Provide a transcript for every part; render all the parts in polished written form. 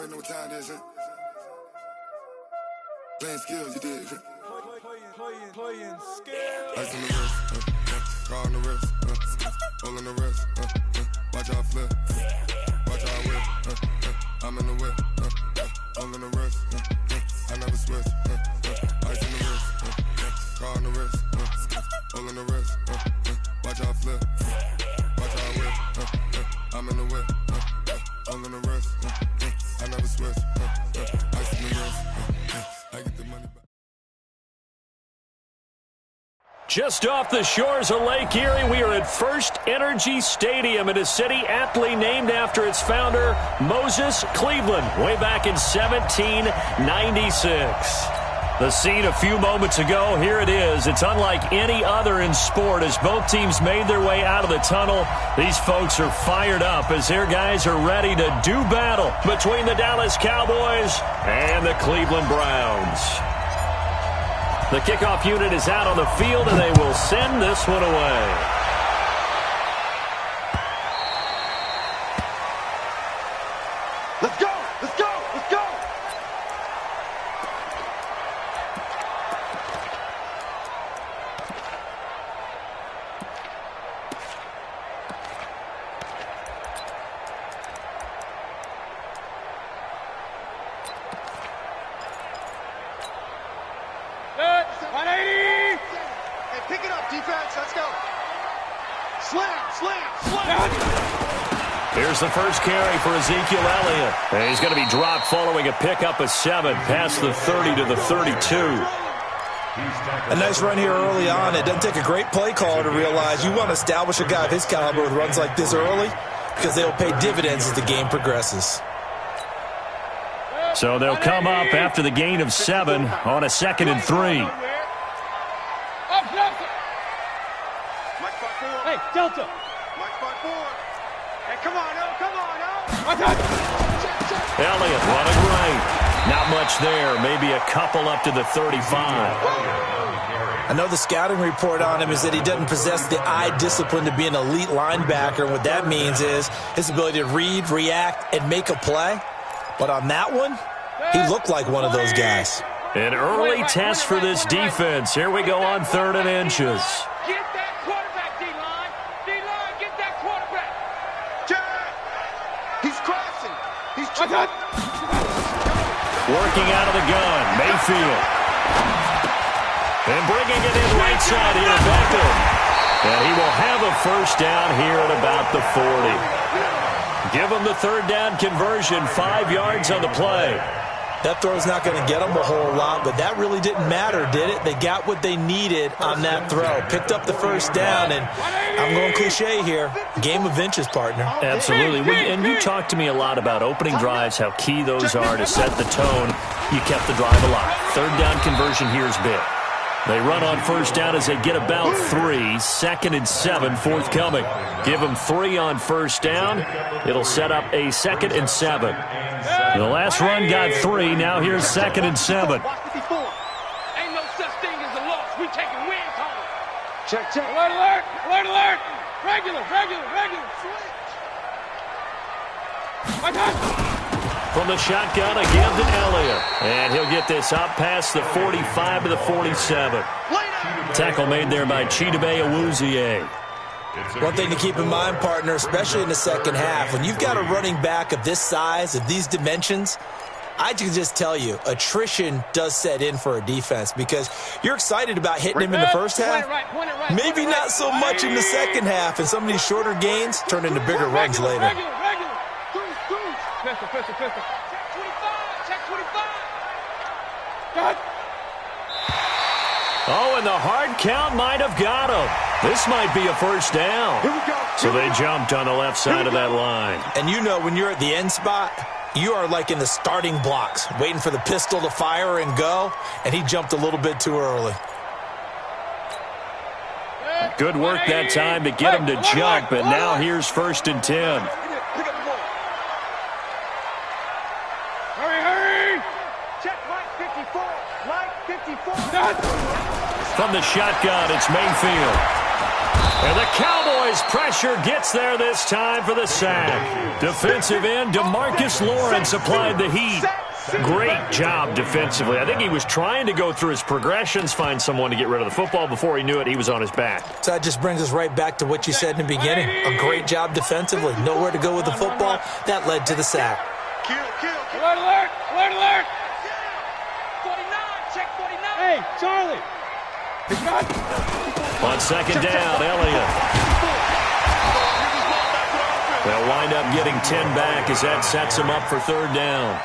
already know what time it is, huh? Playing skills, you did. Playing skills. Ice on the wrist, car on the wrist, hole in the wrist, watch out flip, watch out whip, I'm in the whip, hole in the wrist, I never switch, ice on the wrist, car on the wrist, hole in the wrist, watch out flip, watch out whip, I'm in the whip, hole in the wrist, I never switch, ice on the wrist, I get the money back. Just off the shores of Lake Erie, we are at First Energy Stadium in a city aptly named after its founder, Moses Cleveland, way back in 1796. The scene a few moments ago, here it is. It's unlike any other in sport as both teams made their way out of the tunnel. These folks are fired up as their guys are ready to do battle between the Dallas Cowboys and the Cleveland Browns. The kickoff unit is out on the field, and they will send this one away. Let's go! Let's go! Let's go! Good. 180. Hey, pick it up, defense. Let's go. Slam, slam, slam. Here's the first carry for Ezekiel Elliott. And he's going to be dropped following a pickup of 7 past the 30 to the 32. A nice run here early on. It doesn't take a great play caller to realize you want to establish a guy of his caliber with runs like this early because they'll pay dividends as the game progresses. So they'll come up after the gain of 7 on a 2nd and 3. Hey, Delta. Hey, come on, oh, come on, oh. Elliott running right. Not much there. Maybe a couple up to the 35. I know the scouting report on him is that he doesn't possess the eye discipline to be an elite linebacker. What that means is his ability to read, react, and make a play. But on that one, he looked like one of those guys. An early test for this defense. Here we go on 3rd and inches. Get that quarterback, D-line. D-line, get that quarterback. He's crossing. He's Working out of the gun, Mayfield. And bringing it in right side here, Beckham. And he will have a first down here at about the 40. Give him the 3rd down conversion, 5 yards on the play. That throw's not going to get them a whole lot, but that really didn't matter, did it? They got what they needed on that throw. Picked up the first down, and I'm going cliche here. Game of inches, partner. Absolutely. And you talked to me a lot about opening drives, how key those are to set the tone. You kept the drive alive. 3rd down conversion here is big. They run on first down as they get about 3. 2nd and 7 forthcoming. Give them 3 on first down. It'll set up a 2nd and 7. The last run got 3. Now here's 2nd and 7. Ain't no such thing as a loss. We taking wins home. Check. Alert, alert. Alert, alert. Regular. From the shotgun again to Elliott. And he'll get this up past the 45 to the 47. Tackle made there by Chidobe Awuzie. One thing to keep in mind, partner, especially in the second half, when you've got a running back of this size, of these dimensions, I can just tell you, attrition does set in for a defense because you're excited about hitting him in the first half. Maybe not so much in the second half, and some of these shorter gains turn into bigger runs later. Regular. Pistol. Check 25. Got. Oh, and the hard count might have got him. This might be a first down. So they jumped on the left side of that line. And you know when you're at the end spot, you are like in the starting blocks, waiting for the pistol to fire and go, and he jumped a little bit too early. Good work that time to get him to jump, and now here's 1st and 10. Hurry. Check Mike 54. From the shotgun, it's Mayfield. And the Cowboys' pressure gets there this time for the sack. Defensive end DeMarcus Lawrence applied the heat. Great job defensively. I think he was trying to go through his progressions, find someone to get rid of the football. Before he knew it, he was on his back. So that just brings us right back to what you said in the beginning. A great job defensively. Nowhere to go with the football. That led to the sack. Alert, alert, alert, alert. 49, check 49. Hey, Charlie. On second down, Elliott. They'll wind up getting 10 back as that sets them up for third down.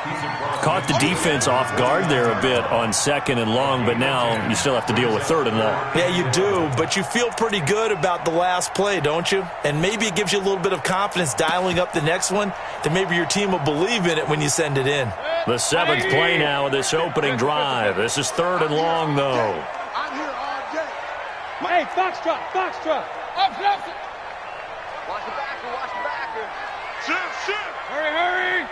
Caught the defense off guard there a bit on second and long, but now you still have to deal with third and long. Yeah, you do, but you feel pretty good about the last play, don't you? And maybe it gives you a little bit of confidence dialing up the next one, that maybe your team will believe in it when you send it in. The seventh play now of this opening drive. This is third and long, though. I'm here all day. Hey, Foxtrot, Foxtrot. Up, watch the backer, watch the backer. Shit. Hurry.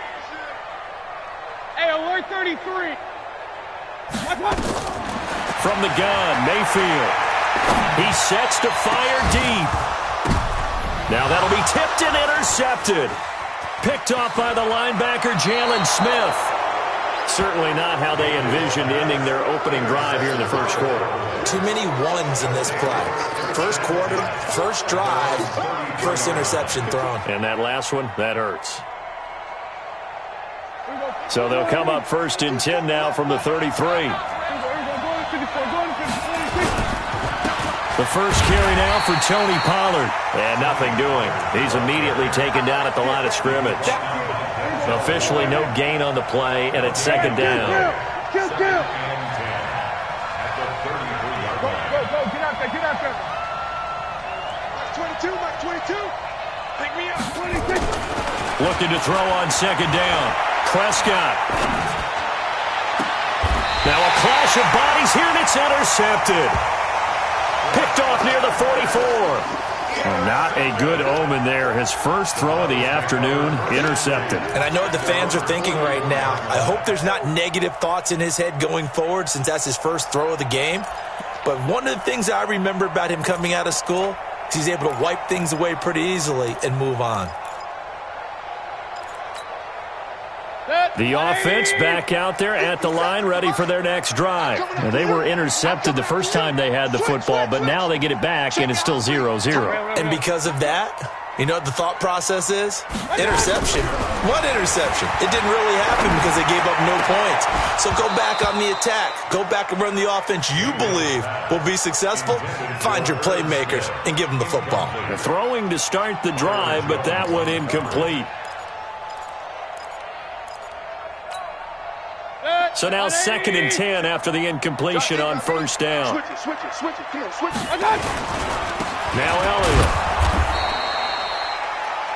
Hey, alert 33. What? From the gun, Mayfield. He sets to fire deep. Now that'll be tipped and intercepted. Picked off by the linebacker, Jalen Smith. Certainly not how they envisioned ending their opening drive here in the first quarter. Too many ones in this play. First quarter, first drive, first interception thrown. And that last one, that hurts. So they'll come up first and 10 now from the 33. The first carry now for Tony Pollard. And nothing doing. He's immediately taken down at the line of scrimmage. Officially no gain on the play, and it's second down. Go, get out there. Mark 22. Pick me up, 26. Looking to throw on second down. Prescott. Now a clash of bodies here, and it's intercepted. Picked off near the 44. Not a good omen there. His first throw of the afternoon, intercepted. And I know what the fans are thinking right now. I hope there's not negative thoughts in his head going forward since that's his first throw of the game. But one of the things I remember about him coming out of school is he's able to wipe things away pretty easily and move on. The offense back out there at the line, ready for their next drive. Now, they were intercepted the first time they had the football, but now they get it back, and it's still 0-0. And because of that, you know what the thought process is? Interception. What interception? It didn't really happen because they gave up no points. So go back on the attack. Go back and run the offense you believe will be successful. Find your playmakers and give them the football. Throwing to start the drive, but that one incomplete. So now second and 10 after the incompletion on first down. Switch it. Now Elliott.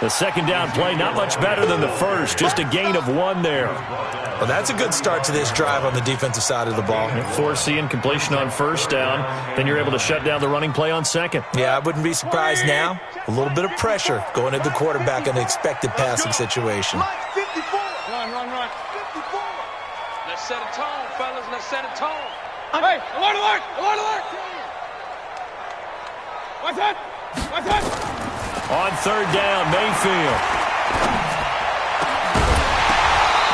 The second down play, not much better than the first, just a gain of 1 there. Well, that's a good start to this drive on the defensive side of the ball. Force the incompletion on first down, then you're able to shut down the running play on second. Yeah, I wouldn't be surprised now. A little bit of pressure going at the quarterback in an expected passing situation. Run. Let's set a tone, fellas. Let's set a tone. Hey, alert. What's that? On third down, Mayfield.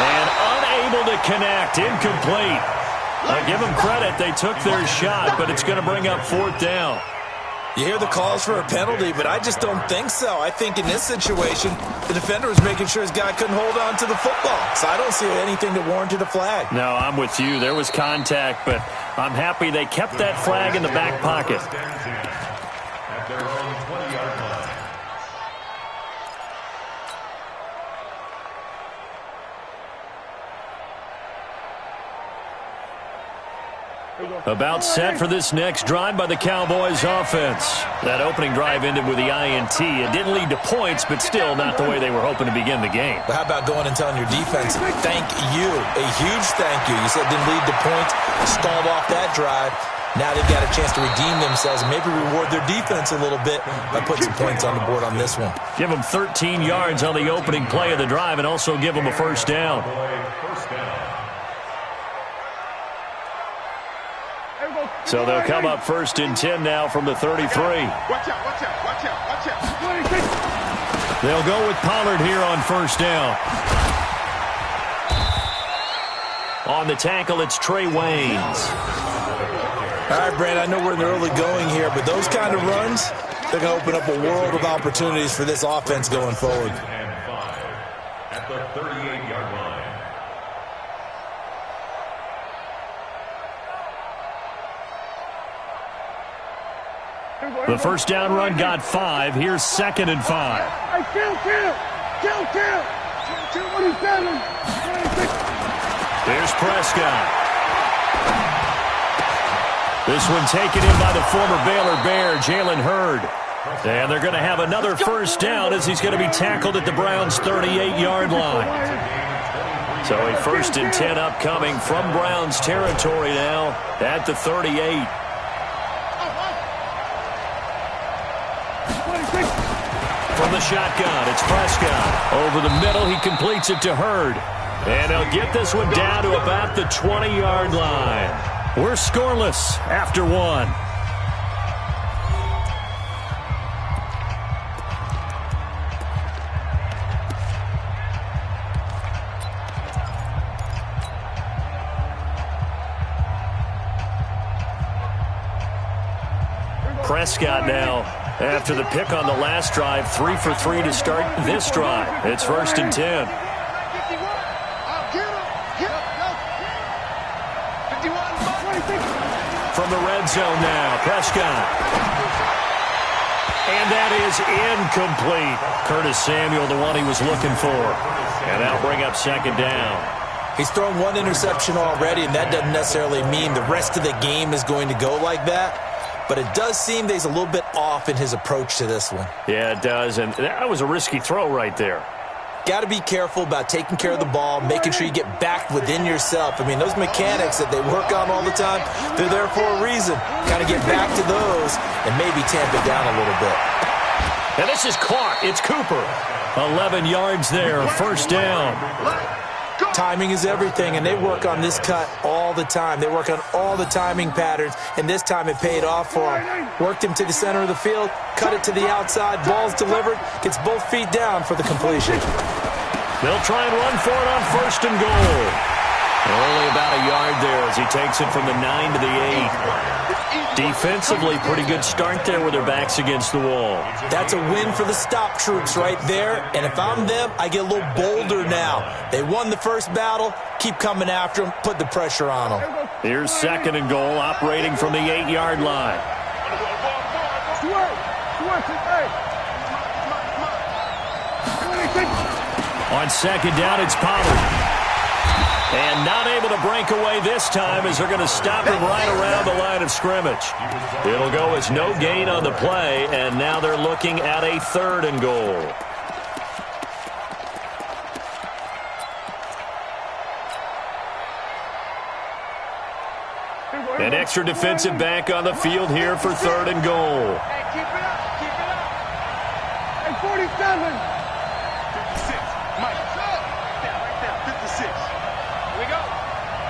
And unable to connect, incomplete. I give them credit, they took their shot, but it's going to bring up fourth down. You hear the calls for a penalty, but I just don't think so. I think in this situation, the defender was making sure his guy couldn't hold on to the football. So I don't see anything that warranted a flag. No, I'm with you. There was contact, but I'm happy they kept that flag in the back pocket. About set for this next drive by the Cowboys offense. That opening drive ended with the INT. It didn't lead to points, but still not the way they were hoping to begin the game. But how about going and telling your defense, thank you, a huge thank you. You said it didn't lead to points, stalled off that drive. Now they've got a chance to redeem themselves and maybe reward their defense a little bit by putting some points on the board on this one. Give them 13 yards on the opening play of the drive and also give them a first down. So they'll come up 1st and 10 now from the 33. Watch out, watch out, watch out, watch out. They'll go with Pollard here on 1st down. On the tackle, it's Trey Waynes. All right, Brand, I know we're in the early going here, but those kind of runs, they're going to open up a world of opportunities for this offense going forward. At the 38-yard line. The 1st down run got 5. Here's 2nd and 5. Hey, kill. 27. Here's Prescott. This one taken in by the former Baylor Bear, Jalen Hurd. And they're going to have another 1st down as he's going to be tackled at the Browns' 38-yard line. So a 1st and 10 upcoming from Browns territory now at the 38. From the shotgun, it's Prescott. Over the middle, he completes it to Hurd. And he'll get this one down to about the 20-yard line. We're scoreless after 1. Prescott now, after the pick on the last drive, 3 for 3 to start this drive. It's 1st and 10. From the red zone now, Prescott. And that is incomplete. Curtis Samuel, the one he was looking for. And that'll bring up 2nd down. He's thrown 1 interception already, and that doesn't necessarily mean the rest of the game is going to go like that. But it does seem that he's a little bit off in his approach to this one. Yeah, it does. And that was a risky throw right there. Got to be careful about taking care of the ball, making sure you get back within yourself. I mean, those mechanics that they work on all the time, they're there for a reason. Got to get back to those and maybe tamp it down a little bit. And this is caught. It's Cooper. 11 yards there, 1st down. Timing is everything, and they work on this cut all the time. They work on all the timing patterns, and this time it paid off for him. Worked him to the center of the field, cut it to the outside, ball's delivered, gets both feet down for the completion. They'll try and run for it on 1st and goal. Only about a yard there as he takes it from the 9 to the 8. Defensively, pretty good start there with their backs against the wall. That's a win for the stop troops right there. And if I'm them, I get a little bolder now. They won the first battle. Keep coming after them. Put the pressure on them. Here's 2nd and goal, operating from the 8-yard line. On 2nd down, it's Pollard. And not able to break away this time as they're going to stop him right around the line of scrimmage. It'll go as no gain on the play, and now they're looking at a 3rd and goal. An extra defensive back on the field here for 3rd and goal. Hey, keep it up, keep it up. Hey, 47. 56, Mike. Right there, 56. Here we go.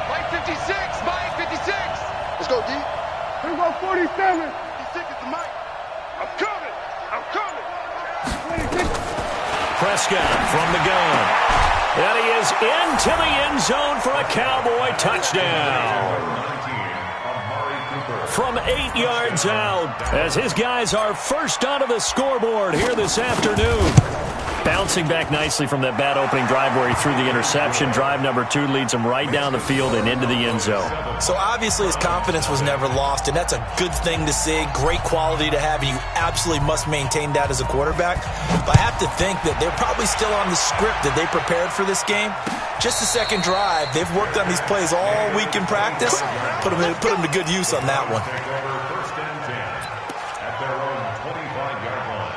Mike 56, Mike 56. Let's go, D. Here we go, 47. 56 is the mic. I'm coming. I'm coming. 26. Prescott from the gun. And he is into the end zone for a Cowboy touchdown. From 8 yards out as his guys are first onto the scoreboard here this afternoon. Bouncing back nicely from that bad opening drive where he threw the interception. Drive number 2 leads him right down the field and into the end zone. So obviously his confidence was never lost, and that's a good thing to see. Great quality to have, and you absolutely must maintain that as a quarterback. But I have to think that they're probably still on the script that they prepared for this game. Just the second drive. They've worked on these plays all week in practice. Put them to good use on that one. First and 10 at their own 25-yard line.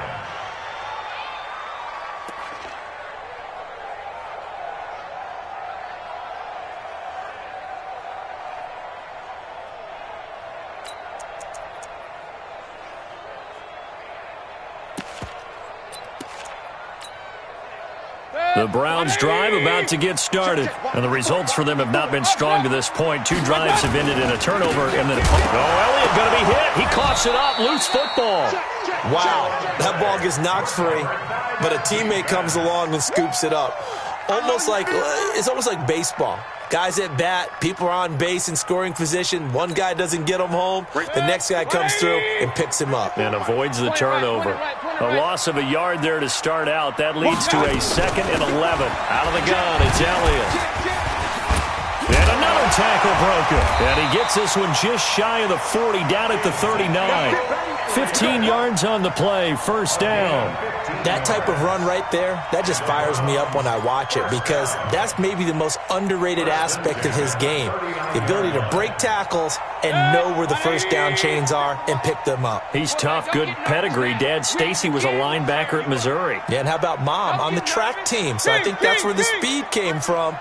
The Browns drive about to get started, and the results for them have not been strong to this point. 2 drives have ended in a turnover, and then Elliott going to be hit. He coughs it up, loose football. Wow, that ball gets knocked free, but a teammate comes along and scoops it up. It's almost like baseball. Guys at bat, people are on base in scoring position. One guy doesn't get him home. The next guy comes through and picks him up. And avoids the turnover. A loss of a yard there to start out. That leads to a 2nd and 11. Out of the gun, it's Elliott. And another tackle broken. And he gets this one just shy of the 40, down at the 39. 15 yards on the play, first down. That type of run right there, that just fires me up when I watch it, because that's maybe the most underrated aspect of his game. The ability to break tackles and know where the first down chains are and pick them up. He's tough, good pedigree. Dad Stacy was a linebacker at Missouri. Yeah, and how about Mom on the track team? So I think that's where the speed came from.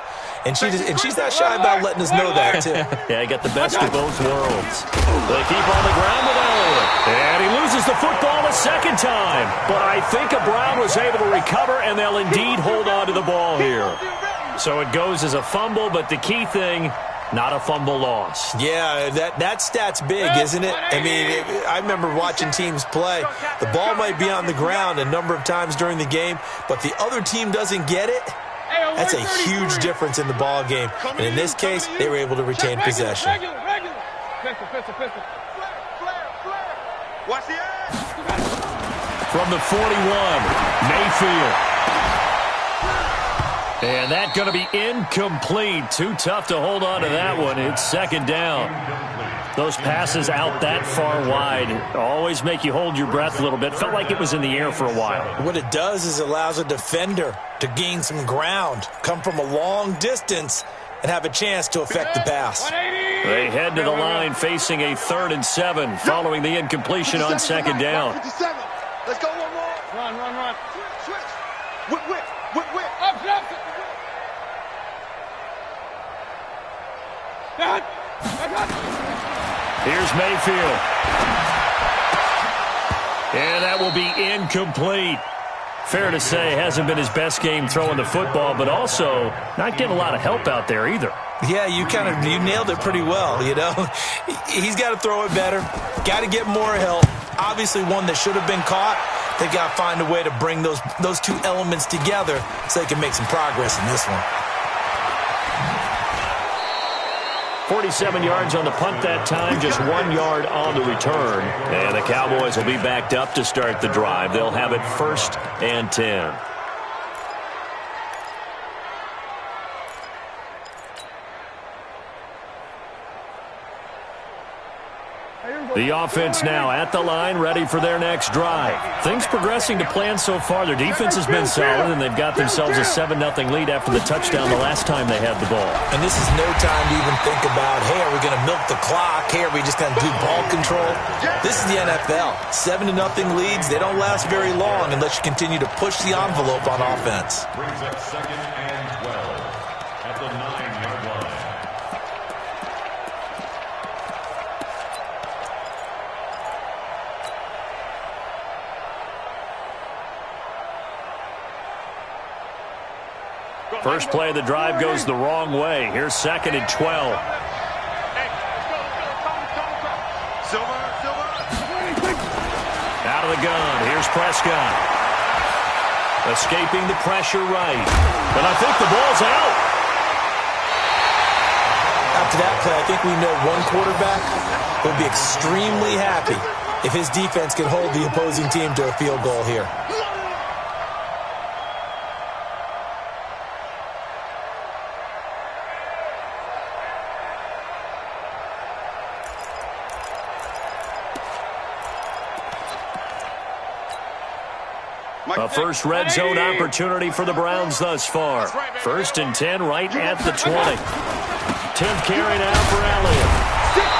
And she's not shy about letting us know that, too. Yeah, he got the best of both worlds. They keep on the ground with Elliott. And he loses the football a second time. But I think a Brown was able to recover, and they'll indeed hold on to the ball here. So it goes as a fumble, but the key thing, not a fumble loss. Yeah, that stat's big, isn't it? I mean, I remember watching teams play. The ball might be on the ground a number of times during the game, but the other team doesn't get it. That's a huge difference in the ball game. And in this case, they were able to retain possession. From the 41, Mayfield. And that's going to be incomplete. Too tough to hold on to that one. It's 2nd down. Those passes out that far wide always make you hold your breath a little bit. Felt like it was in the air for a while. What it does is it allows a defender to gain some ground, come from a long distance, and have a chance to affect the pass. They head to the line facing a 3rd and 7 following the incompletion on 2nd down. 57. Let's go one more. Run. Switch. Whip. Up. Here's Mayfield. And that will be incomplete. Fair to say, hasn't been his best game throwing the football, but also not getting a lot of help out there either. Yeah, you nailed it pretty well, you know. He's got to throw it better. Got to get more help. Obviously one that should have been caught. They've got to find a way to bring those 2 elements together so they can make some progress in this one. 47 yards on the punt that time, just 1 yard on the return. And the Cowboys will be backed up to start the drive. They'll have it 1st and 10. The offense now at the line, ready for their next drive. Things progressing to plan so far. Their defense has been solid, and they've got themselves a 7-0 lead after the touchdown the last time they had the ball. And this is no time to even think about, hey, are we going to milk the clock? Hey, are we just going to do ball control? This is the NFL. 7-0 leads, they don't last very long unless you continue to push the envelope on offense. Brings up 2nd and 12 at the 9-yard line. First play of the drive goes the wrong way. Here's 2nd and 12. Out of the gun. Here's Prescott. Escaping the pressure right. But I think the ball's out. After that play, I think we know one quarterback will be extremely happy if his defense can hold the opposing team to a field goal here. A first red zone opportunity for the Browns thus far. 1st and 10 right at the 20. 10th carry now for Elliott.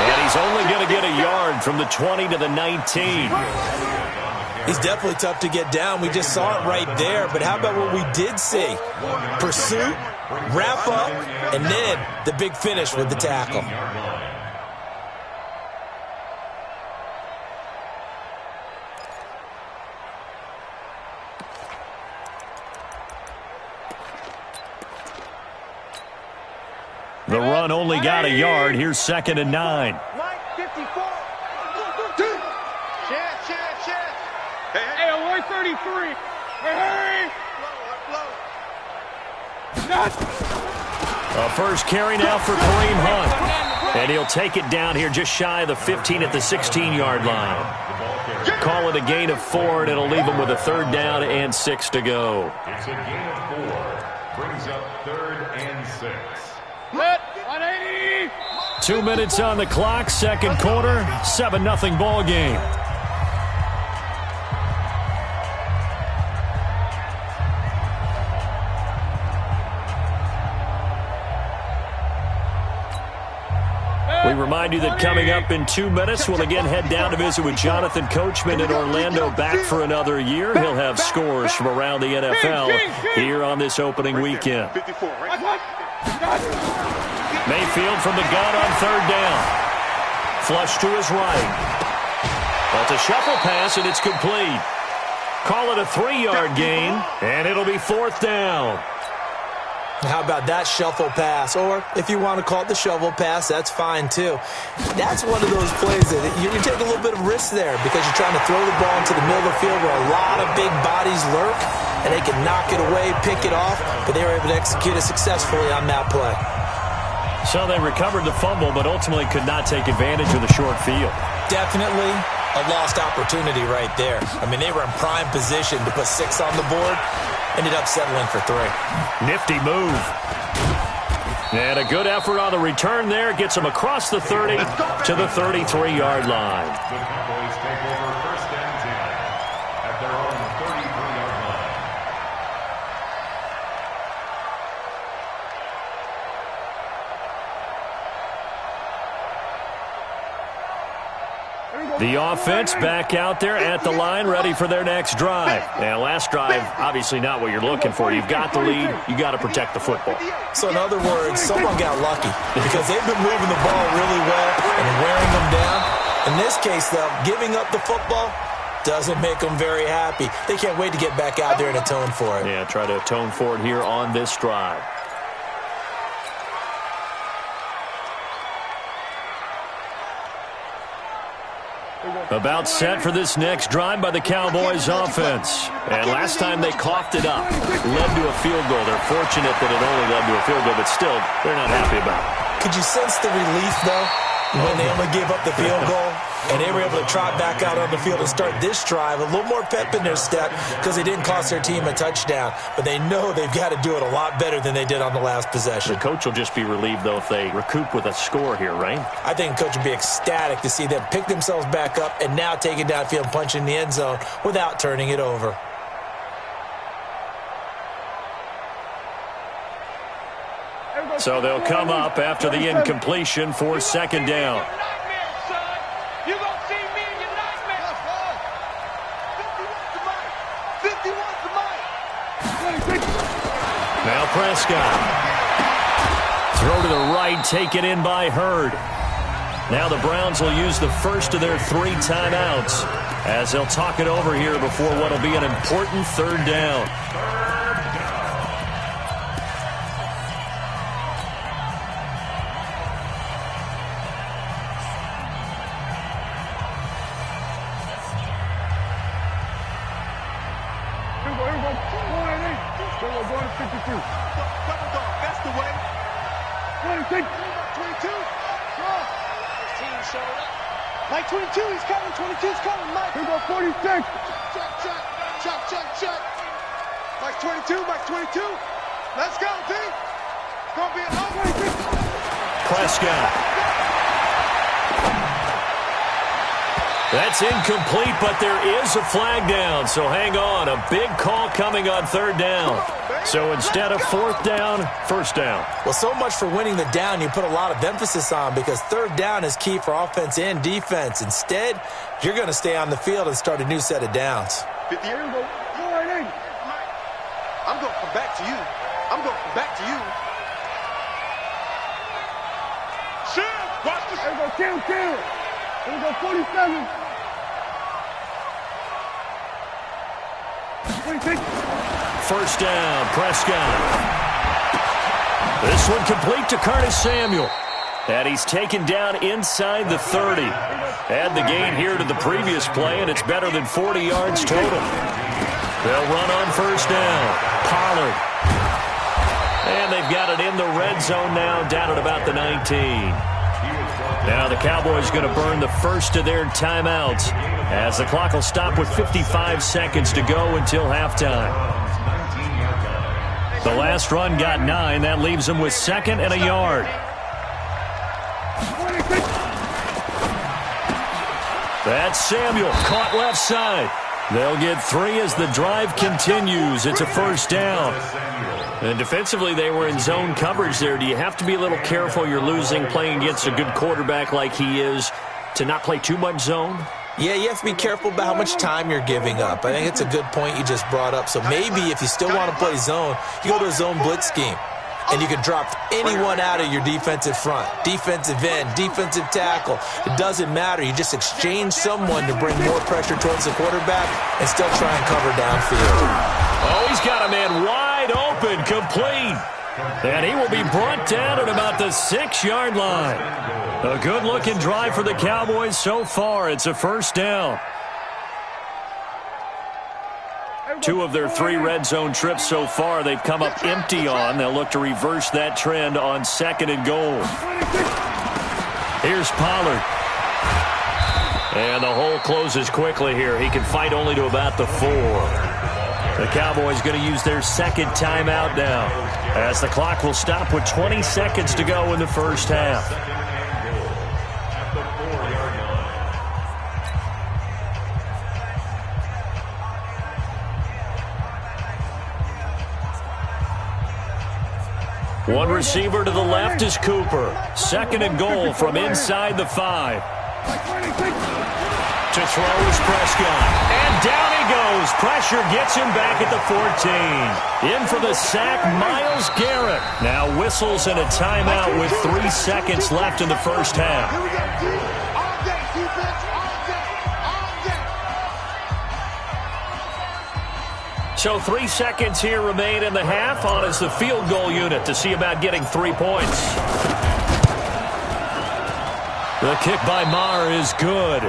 And he's only going to get a yard from the 20 to the 19. He's definitely tough to get down. We just saw it right there. But how about what we did see? Pursuit, wrap up, and then the big finish with the tackle. The run only got a yard. Here's 2nd and 9. Mike, 54. Chance. Hey, alert 33. Hey. A first carry now for Kareem Hunt. And he'll take it down here just shy of the 15 at the 16-yard line. Call it a gain of 4, and it'll leave him with a 3rd down and 6 to go. It's a gain of 4. Brings up 3rd and 6. 180. 2 minutes on the clock, 2nd quarter, 7-0 ball game. We remind you that coming up in 2 minutes, we'll again head down to visit with Jonathan Coachman in Orlando, back for another year. He'll have scores from around the NFL here on this opening weekend. Mayfield from the gun on 3rd down. Flush to his right. That's a shuffle pass, and it's complete. Call it a 3-yard gain, and it'll be 4th down. How about that shuffle pass? Or if you want to call it the shovel pass, that's fine too. That's one of those plays that you take a little bit of risk there because you're trying to throw the ball into the middle of the field where a lot of big bodies lurk, and they can knock it away, pick it off, but they were able to execute it successfully on that play. So they recovered the fumble, but ultimately could not take advantage of the short field. Definitely a lost opportunity right there. I mean, they were in prime position to put 6 on the board. Ended up settling for 3. Nifty move. And a good effort on the return there. Gets him across the 30 to the 33-yard line. The Cowboys take over 1st and 10 at their own 33-yard line. The offense back out there at the line, ready for their next drive. And last drive, obviously not what you're looking for. You've got the lead. You got to protect the football. So in other words, someone got lucky because they've been moving the ball really well and wearing them down. In this case, though, giving up the football doesn't make them very happy. They can't wait to get back out there and atone for it. Yeah, try to atone for it here on this drive. About set for this next drive by the Cowboys offense. And last time they coughed it up. Led to a field goal. They're fortunate that it only led to a field goal, but still, they're not happy about it. Could you sense the relief, though, when they only gave up the field goal? And they were able to trot back out on the field and start this drive. A little more pep in their step because they didn't cost their team a touchdown. But they know they've got to do it a lot better than they did on the last possession. The coach will just be relieved, though, if they recoup with a score here, right? I think the coach would be ecstatic to see them pick themselves back up and now take it downfield and punch in the end zone without turning it over. So they'll come up after the incompletion for 2nd down. You gonna see me in your nightmare. 51's the mic. Now Prescott. Throw to the right, taken in by Hurd. Now the Browns will use the first of their 3 timeouts as they'll talk it over here before what will be an important 3rd down. That's the way. 22. Mike 22, he's coming. 22's coming, Mike. Here we go, 46. Check. Mike 22, Mike 22. Let's go, D. It's going to be a long way. Prescott. That's incomplete, but there is a flag down, so hang on. A big call coming on 3rd down. So instead of 4th down, 1st down. Well, so much for winning the down you put a lot of emphasis on because 3rd down is key for offense and defense. Instead, you're going to stay on the field and start a new set of downs. 50 years ago. I'm going to come back to you. Shit, watch this. Here we go, kill. Here we go, 47. 1st down, Prescott. This one complete to Curtis Samuel. And he's taken down inside the 30. Add the gain here to the previous play, and it's better than 40 yards total. They'll run on first down. Pollard. And they've got it in the red zone now, down at about the 19. Now the Cowboys going to burn the first of their timeouts as the clock will stop with 55 seconds to go until halftime. The last run got 9. That leaves them with 2nd and a yard. That's Samuel, caught left side. They'll get 3 as the drive continues. It's a first down. And defensively, they were in zone coverage there. Do you have to be a little careful? You're losing, playing against a good quarterback like he is, to not play too much zone? Yeah, you have to be careful about how much time you're giving up. I think it's a good point you just brought up. So maybe if you still want to play zone, you go to a zone blitz scheme. And you can drop anyone out of your defensive front, defensive end, defensive tackle. It doesn't matter. You just exchange someone to bring more pressure towards the quarterback and still try and cover downfield. Oh, he's got a man wide open, complete. And he will be brought down at about the 6-yard line. A good-looking drive for the Cowboys so far. It's a first down. 2 of their 3 red zone trips so far they've come up empty on. They'll look to reverse that trend on 2nd and goal. Here's Pollard. And the hole closes quickly here. He can fight only to about the 4. The Cowboys going to use their 2nd timeout now as the clock will stop with 20 seconds to go in the first half. One receiver to the left is Cooper. 2nd and goal from inside the 5. To throw is Prescott. And down he goes. Pressure gets him back at the 14. In for the sack, Myles Garrett. Now whistles and a timeout with 3 seconds left in the first half. Here we go. All day, defense. All day. So 3 seconds here remain in the half. On is the field goal unit to see about getting 3 points. The kick by Maher is good.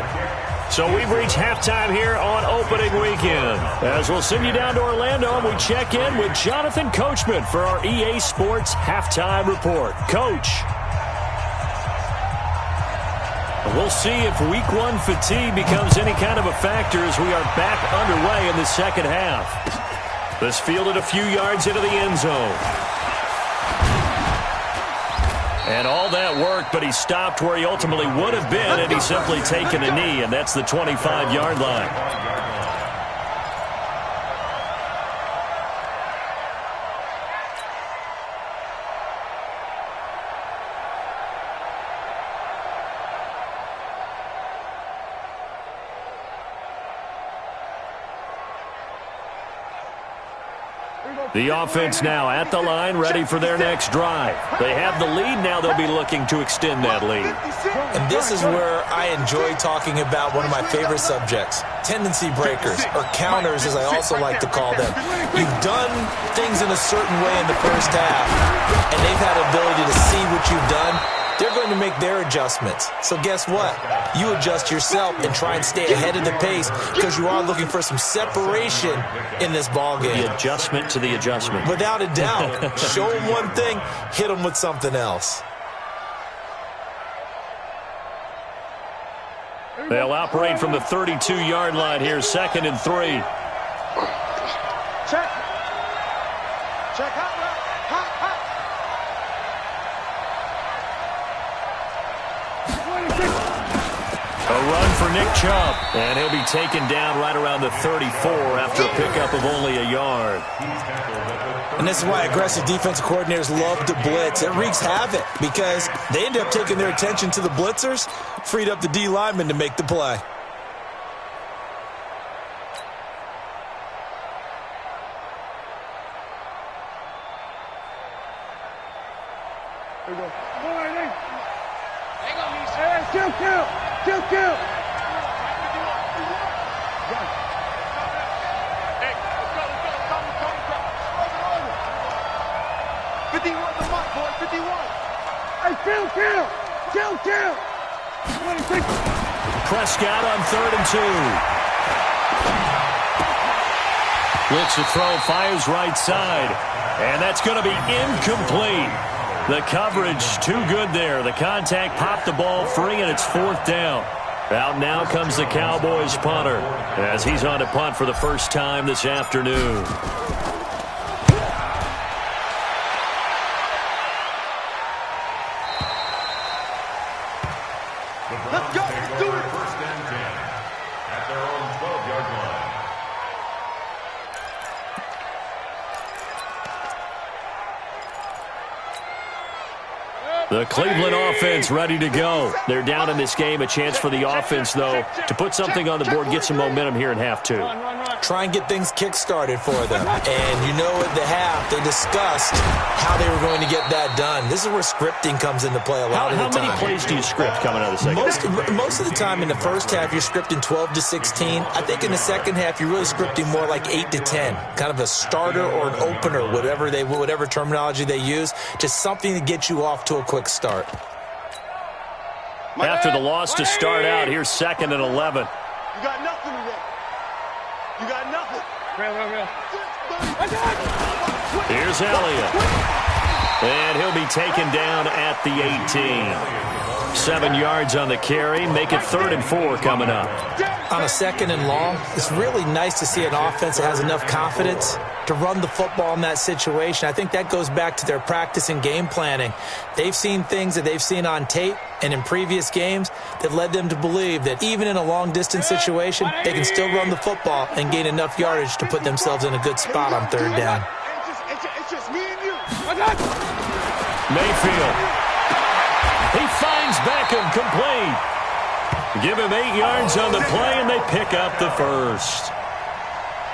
So we've reached halftime here on opening weekend. As we'll send you down to Orlando and we check in with Jonathan Coachman for our EA Sports Halftime Report. Coach. We'll see if Week 1 fatigue becomes any kind of a factor as we are back underway in the second half. This fielded a few yards into the end zone. And all that worked, but he stopped where he ultimately would have been had he simply taken a knee, and that's the 25-yard line. The offense now at the line, ready for their next drive. They have the lead. Now they'll be looking to extend that lead. And this is where I enjoy talking about one of my favorite subjects, tendency breakers, or counters as I also like to call them. You've done things in a certain way in the first half, and they've had the ability to see what you've done. They're going to make their adjustments. So guess what? You adjust yourself and try and stay ahead of the pace because you are looking for some separation in this ballgame. The adjustment to the adjustment. Without a doubt. Show them one thing, hit them with something else. They'll operate from the 32-yard line here, 2nd and 3. Check. Check. Hot. A run for Nick Chubb, and he'll be taken down right around the 34 after a pickup of only a yard. And this is why aggressive defensive coordinators love to blitz. It wreaks havoc because they end up taking their attention to the blitzers, freed up the D lineman to make the play. Here we go. Kill. Hey, let's go. 50 on the mark, boys. Kill. Prescott on 3rd and 2. Blitz to throw, fires right side. And that's going to be incomplete. The coverage too good there. The contact popped the ball free, and it's 4th down. Out now comes the Cowboys punter as he's on to punt for the first time this afternoon. Let's go. Let's do it. First and 10 at their own 12-yard line. The Cleveland offense ready to go. They're down in this game. A chance for the offense, though, to put something on the board, get some momentum here in half 2. Try and get things kick-started for them. And you know at the half, they discussed how they were going to get that done. This is where scripting comes into play a lot of the time. How many plays do you script coming out of the second half? Most of the time in the first half, you're scripting 12 to 16. I think in the second half, you're really scripting more like 8 to 10. Kind of a starter or an opener, whatever terminology they use. Just something to get you off to a quick start. After the loss to start out, here's 2nd and 11. You got nothing today. You got nothing. Real. Here's Elliott. And he'll be taken down at the 18. 7 yards on the carry. Make it 3rd and 4 coming up. On a 2nd and long, it's really nice to see an offense that has enough confidence to run the football in that situation. I think that goes back to their practice and game planning. They've seen things that they've seen on tape and in previous games that led them to believe that even in a long-distance situation, they can still run the football and gain enough yardage to put themselves in a good spot on 3rd down. It's just me and you. Mayfield. He finds Beckham complete. Give him 8 yards on the play, and they pick up the first.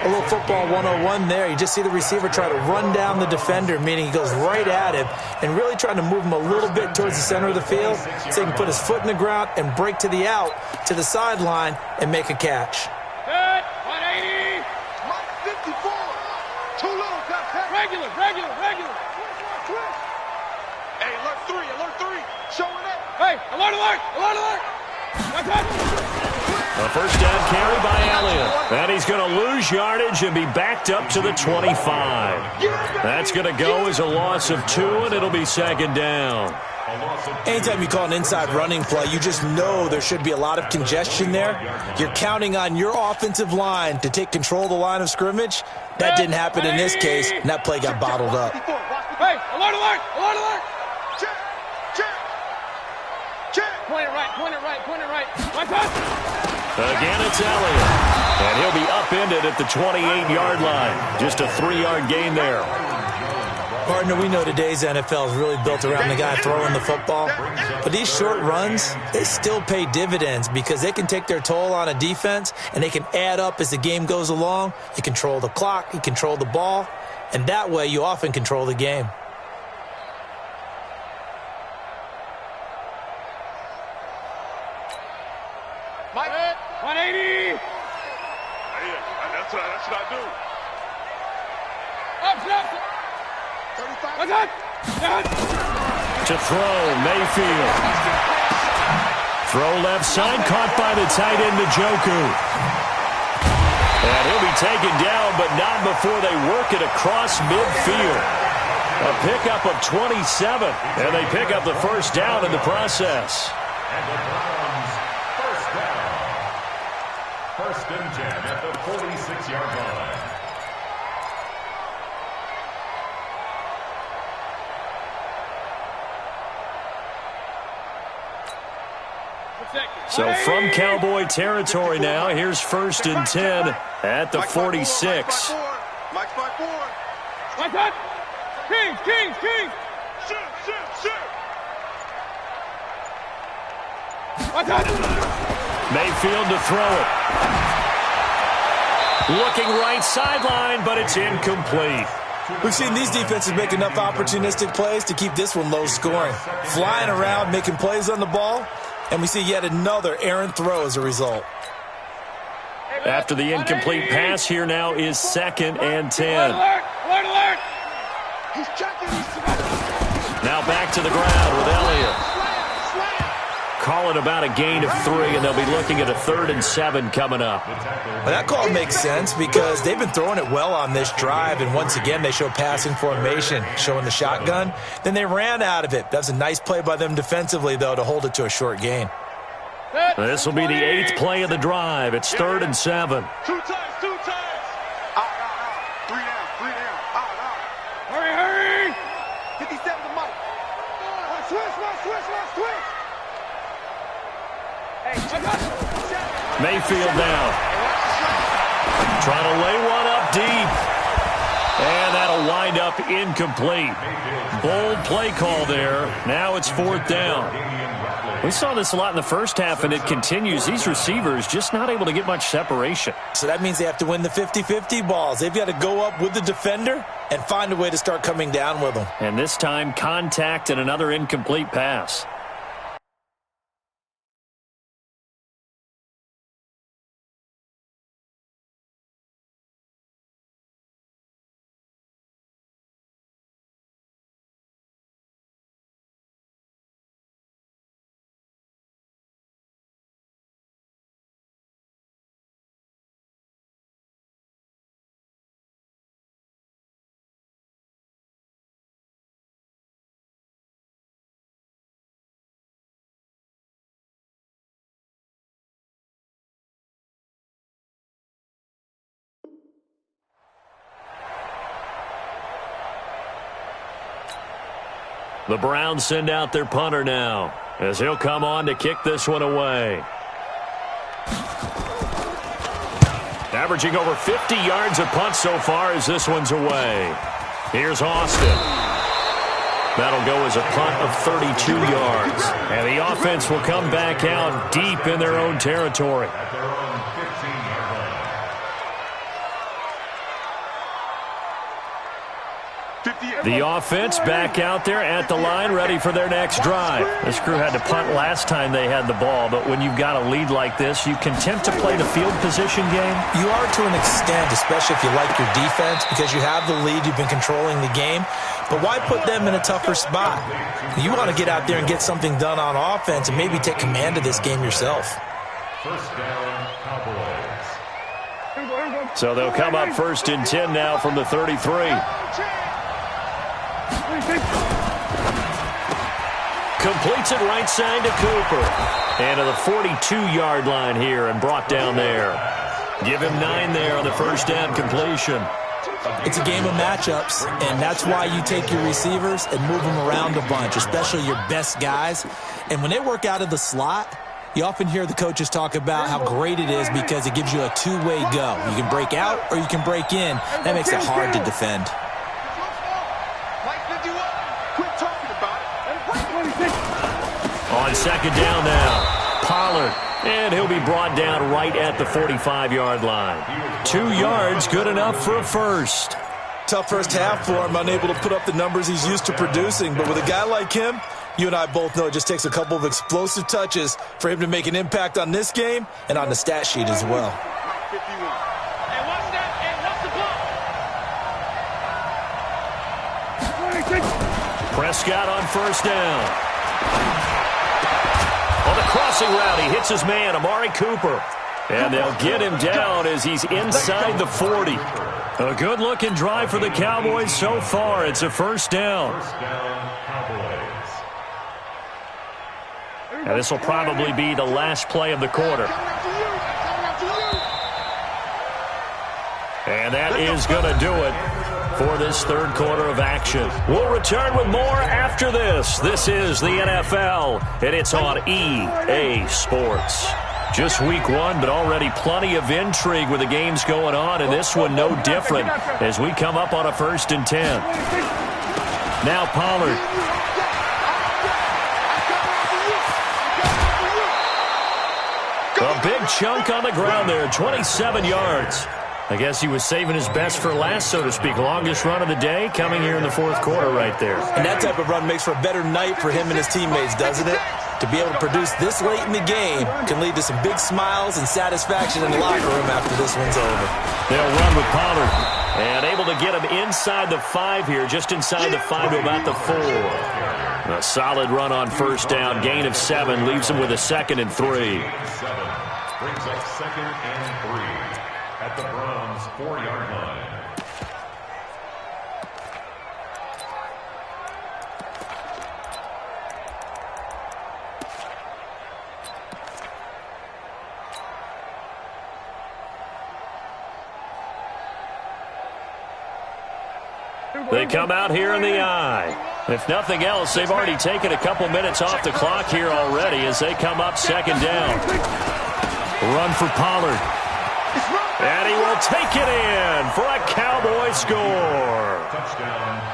A little football 101 there. You just see the receiver try to run down the defender, meaning he goes right at him and really trying to move him a little bit towards the center of the field so he can put his foot in the ground and break to the out, to the sideline, and make a catch. Good. 180. Mike 54. Too low. Regular. Hey, alert 3. Showing up. Hey, alert. A first down carry by Elliott. And he's going to lose yardage and be backed up to the 25. That's going to go as a loss of 2, and it'll be 2nd down. Anytime you call an inside running play, you just know there should be a lot of congestion there. You're counting on your offensive line to take control of the line of scrimmage. That didn't happen in this case, and that play got bottled up. Hey, alert. Check. Point it right. Again, it's Elliott. And he'll be upended at the 28-yard line. Just a 3-yard gain there. Partner, we know today's NFL is really built around the guy throwing the football. But these short runs, they still pay dividends because they can take their toll on a defense, and they can add up as the game goes along. You control the clock, you control the ball, and that way you often control the game. Mike, 180. That's what I do. Up. 35. To throw, Mayfield. Throw left side, caught by the tight end, Njoku. And he'll be taken down, but not before they work it across midfield. A pickup of 27, and they pick up the first down in the process. And the Browns, first down. 1st and 10 at the 46-yard line. So from Cowboy territory now, here's 1st and 10 at the 46. Mike's by 4. Mike's up. King. Shoot. Mayfield to throw it. Looking right sideline, but it's incomplete. We've seen these defenses make enough opportunistic plays to keep this one low scoring. Flying around, making plays on the ball, and we see yet another errant throw as a result. After the incomplete pass, here now is 2nd and 10. Alert. He's checking. Now back to the ground with Elliott. Call it about a gain of 3, and they'll be looking at a 3rd and 7 coming up. Well, that call makes sense because they've been throwing it well on this drive, and once again they show passing formation, showing the shotgun. Then they ran out of it. That's a nice play by them defensively, though, to hold it to a short gain. This will be the 8th play of the drive. It's 3rd and 7. 2 times. Out. 3 down. Out. Hurry. 57 to Mike. Switch. Mayfield now. Trying to lay one up deep. And that'll wind up incomplete. Bold play call there. Now it's 4th down. We saw this a lot in the first half, and it continues. These receivers just not able to get much separation. So that means they have to win the 50-50 balls. They've got to go up with the defender and find a way to start coming down with them. And this time, contact and another incomplete pass. The Browns send out their punter now, as he'll come on to kick this one away. Averaging over 50 yards a punt so far as this one's away. Here's Austin. That'll go as a punt of 32 yards. And the offense will come back out deep in their own territory. The offense back out there at the line, ready for their next drive. This crew had to punt last time they had the ball, but when you've got a lead like this, you can attempt to play the field position game. You are to an extent, especially if you like your defense, because you have the lead, you've been controlling the game. But why put them in a tougher spot? You want to get out there and get something done on offense and maybe take command of this game yourself. First down, Cowboys. So they'll come up 1st and 10 now from the 33. Completes it right side to Cooper. And to the 42-yard line here and brought down there. Give him 9 there on the first down completion. It's a game of matchups, and that's why you take your receivers and move them around a bunch, especially your best guys. And when they work out of the slot, you often hear the coaches talk about how great it is because it gives you a two-way go. You can break out or you can break in. That makes it hard to defend. On 2nd down now, Pollard. And he'll be brought down right at the 45-yard line. 2 yards, good enough for a first. Tough first half for him, unable to put up the numbers he's used to producing. But with a guy like him, you and I both know it just takes a couple of explosive touches for him to make an impact on this game and on the stat sheet as well. Prescott on 1st down. On the crossing route, he hits his man, Amari Cooper. And they'll get him down as he's inside the 40. A good-looking drive for the Cowboys so far. It's a 1st down. First down, Cowboys. And this will probably be the last play of the quarter. And that is going to do it for this 3rd quarter of action. We'll return with more after this. This is the NFL, and it's on EA Sports. Just week 1, but already plenty of intrigue with the games going on, and this one no different as we come up on a 1st and 10. Now Pollard. A big chunk on the ground there, 27 yards. I guess he was saving his best for last, so to speak. Longest run of the day coming here in the 4th quarter right there. And that type of run makes for a better night for him and his teammates, doesn't it? To be able to produce this late in the game can lead to some big smiles and satisfaction in the locker room after this one's over. They'll run with Pollard. And able to get him inside the 5 here, just inside the 5 to about the 4. A solid run on first down. Gain of 7 leaves him with a 2nd and 3. 7 brings up 2nd and 3 at the Browns' 4-yard line. They come out here in the eye. If nothing else, they've already taken a couple minutes off the clock here already as they come up 2nd down. Run for Pollard. And he will take it in for a Cowboy score.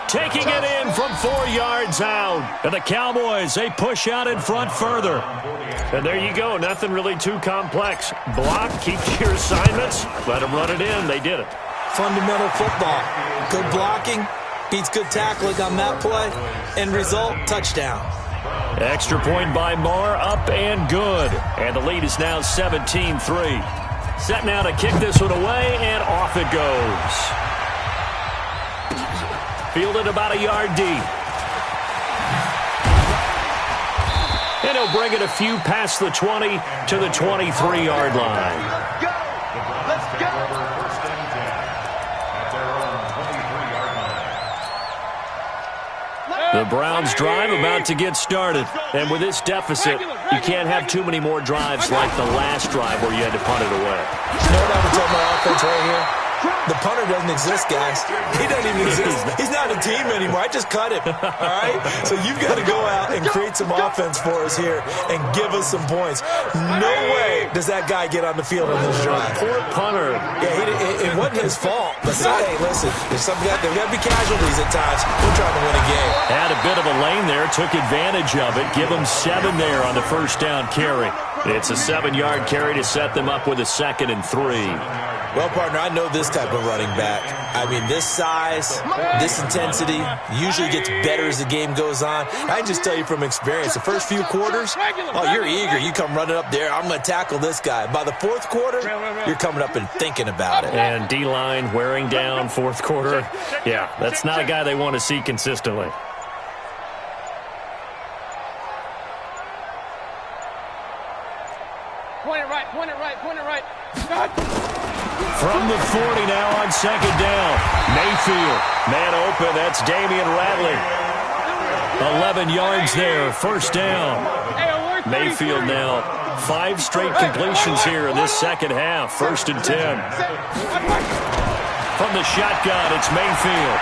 Taking it in from 4 yards out. And the Cowboys, they push out in front further. And there you go. Nothing really too complex. Block, keep your assignments, let them run it in. They did it. Fundamental football. Good blocking beats good tackling on that play. End result, touchdown. Extra point by Marr, up and good. And the lead is now 17-3. Set now to kick this one away, and off it goes. Fielded about a yard deep. And he'll bring it a few past the 20 to the 23-yard line. Let's go! Let's go! The Browns drive about to get started. And with this deficit, you can't have too many more drives like the last drive where you had to punt it away. You know what I would tell my offense right here? The punter doesn't exist, guys. He doesn't even exist. He's not a team anymore. I just cut him. All right? So you've got to go out and create some offense for us here and give us some points. No way does that guy get on the field on this drive. Poor punter. Yeah, it wasn't his fault. But hey, listen, there's got to be casualties at times. We're trying to win a game. Had a bit of a lane there, took advantage of it. Give him 7 there on the first down carry. It's a 7-yard carry to set them up with a 2nd and 3. Well, partner, I know this type of running back. I mean, this size, this intensity usually gets better as the game goes on. I can just tell you from experience, the first few quarters, oh, you're eager. You come running up there, I'm going to tackle this guy. By the 4th quarter, you're coming up and thinking about it. And D-line wearing down 4th quarter. Yeah, that's not a guy they want to see consistently. Point it right, point it right, point it right. From the 40 now on 2nd down. Mayfield, man open, that's Damian Radley. 11 yards there, first down. Mayfield now 5 straight completions here in this second half, 1st and 10. From the shotgun, it's Mayfield.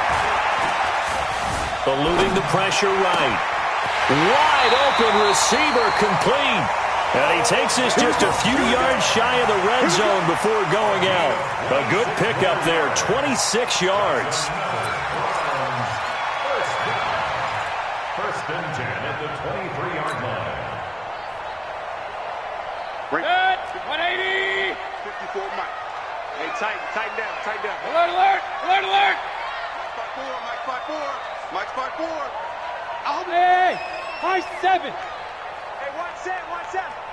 Eluding the pressure right. Wide open receiver complete. And he takes this just a few yards shy of the red zone before going out. A good pickup there, 26 yards. First and 10 at the 23-yard line. Good. 180. 54, Mike. Hey, tighten down, tighten down. Alert, alert, alert, alert. Mike 5-4, Mike 5-4. Hey, high 7. Hey, 1-7.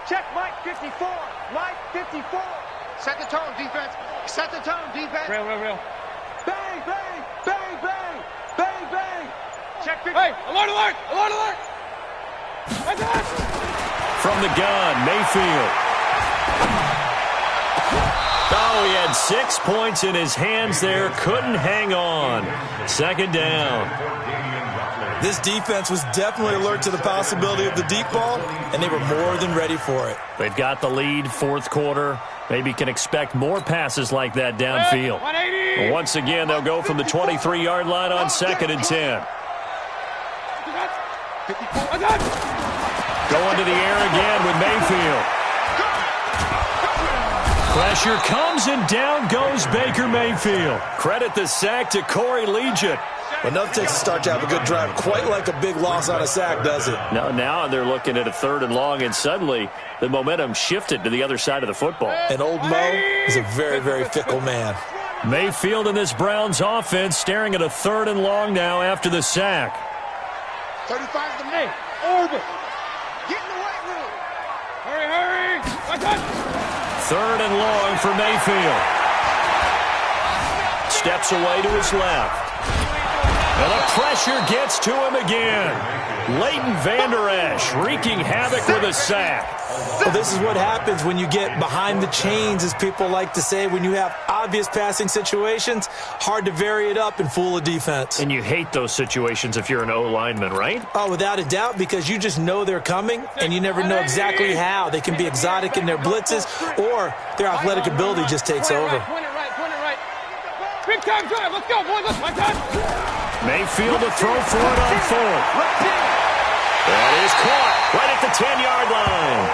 Check Mike 54. Mike 54. Set the tone, defense. Set the tone, defense. Real. Bang, bang, bang, bang, bang, bang. Check 50. Hey, alert, alert, alert, alert. From the gun, Mayfield. Oh, he had 6 points in his hands there. Couldn't hang on. 2nd down. This defense was definitely alert to the possibility of the deep ball, and they were more than ready for it. They've got the lead, 4th quarter. Maybe can expect more passes like that downfield. But once again, they'll go from the 23-yard line on 2nd and 10. Going to the air again with Mayfield. Pressure comes, and down goes Baker Mayfield. Credit the sack to Corey Legion. But nothing takes a start to have a good drive, quite like a big loss on a sack, does it? No, now they're looking at a 3rd and long, and suddenly the momentum shifted to the other side of the football. And old Mo is a very, very fickle man. Mayfield in this Browns offense staring at a 3rd and long now after the sack. 35 to me. Orbit. Get in the weight room. Hurry. 3rd and long for Mayfield. Steps away to his left. And the pressure gets to him again. Leighton Vander Esch wreaking havoc with a sack. Well, this is what happens when you get behind the chains, as people like to say. When you have obvious passing situations, hard to vary it up and fool a defense. And you hate those situations if you're an O-lineman, right? Oh, without a doubt, because you just know they're coming, and you never know exactly how. They can be exotic in their blitzes, or their athletic ability just takes over. Point it right. Big time drive. Let's go, boys. Let's touch. Mayfield to throw for it on fourth. That is caught right at the 10-yard line.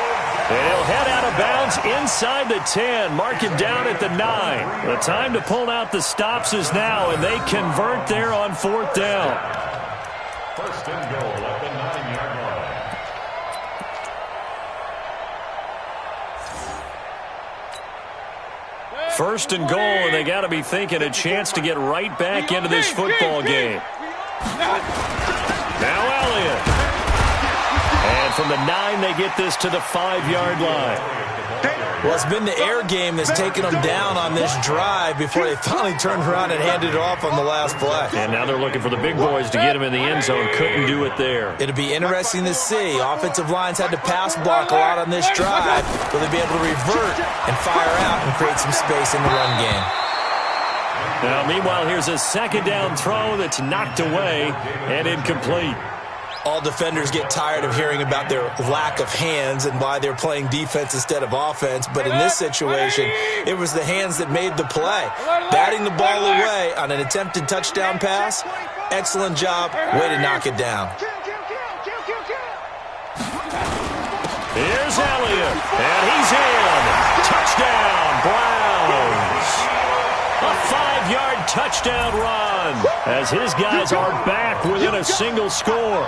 And he'll head out of bounds inside the 10, mark it down at the 9. The time to pull out the stops is now, and they convert there on fourth down. First and goal at the 9-yard line. First and goal, and they got to be thinking a chance to get right back into this football game. Now Elliott. And from the 9, they get this to the 5-yard line. Well, it's been the air game that's taken them down on this drive before they finally turned around and handed it off on the last play. And now they're looking for the big boys to get him in the end zone. Couldn't do it there. It'll be interesting to see. Offensive lines had to pass block a lot on this drive. Will they be able to revert and fire out and create some space in the run game? Now, meanwhile, here's a second down throw that's knocked away and incomplete. All defenders get tired of hearing about their lack of hands and why they're playing defense instead of offense. But in this situation, it was the hands that made the play. Batting the ball away on an attempted touchdown pass, excellent job. Way to knock it down. Here's Elliott, and he's in. Touchdown, Browns. A 5-yard touchdown run as his guys are back within a single score.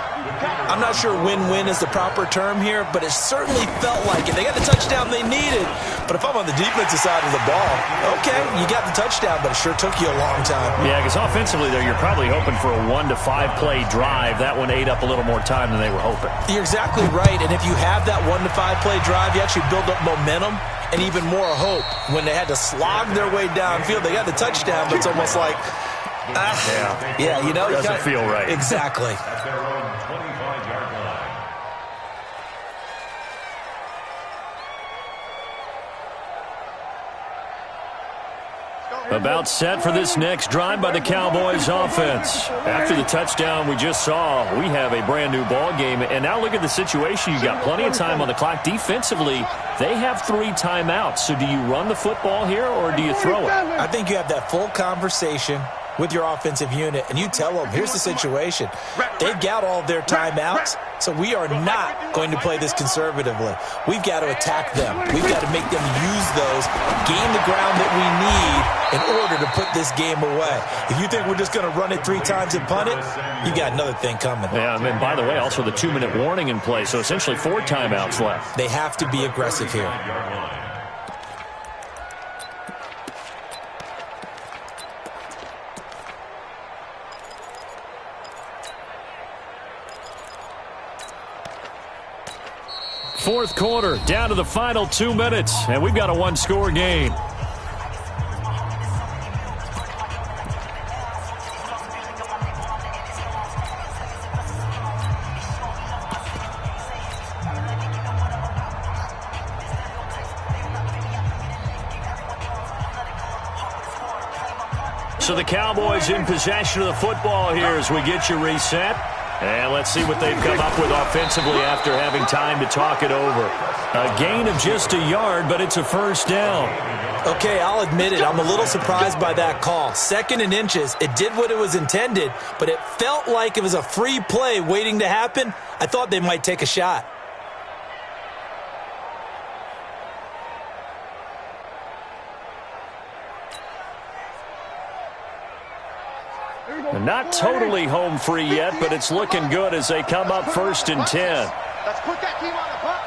I'm not sure win-win is the proper term here, but it certainly felt like it. They got the touchdown they needed, but if I'm on the defensive side of the ball, okay, you got the touchdown, but it sure took you a long time. Yeah, because offensively, though, you're probably hoping for a 1 to 5 play drive. That one ate up a little more time than they were hoping. You're exactly right, and if you have that 1 to 5 play drive, you actually build up momentum and even more hope. When they had to slog their way downfield, they got the touchdown, but it's almost like, yeah, you know, doesn't feel right. Exactly. At their own 25-yard line. About set for this next drive by the Cowboys offense. After the touchdown we just saw, we have a brand new ball game. And now look at the situation. You've got plenty of time on the clock. Defensively, they have 3 timeouts. So do you run the football here or do you throw it? I think you have that full conversation with your offensive unit, and you tell them, here's the situation. They've got all their timeouts, so we are not going to play this conservatively. We've got to attack them. We've got to make them use those, gain the ground that we need in order to put this game away. If you think we're just going to run it 3 times and punt it, you got another thing coming. Yeah, and by the way, also the 2-minute warning in play, so essentially 4 timeouts left. They have to be aggressive here. Fourth quarter, down to the final 2 minutes, and we've got a 1-score game. So the Cowboys in possession of the football here as we get you reset. And let's see what they've come up with offensively after having time to talk it over. A gain of just a yard, but it's a first down. Okay, I'll admit it. I'm a little surprised by that call. 2nd and inches. It did what it was intended, but it felt like it was a free play waiting to happen. I thought they might take a shot. Not totally home free yet, but it's looking good as they come up 1st and 10. Let's put that team on the bus.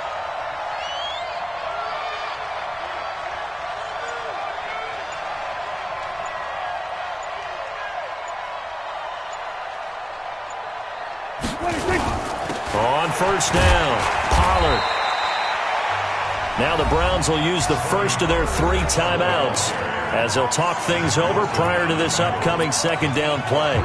On first down, Pollard. Now the Browns will use the first of their 3 timeouts as they'll talk things over prior to this upcoming 2nd down play.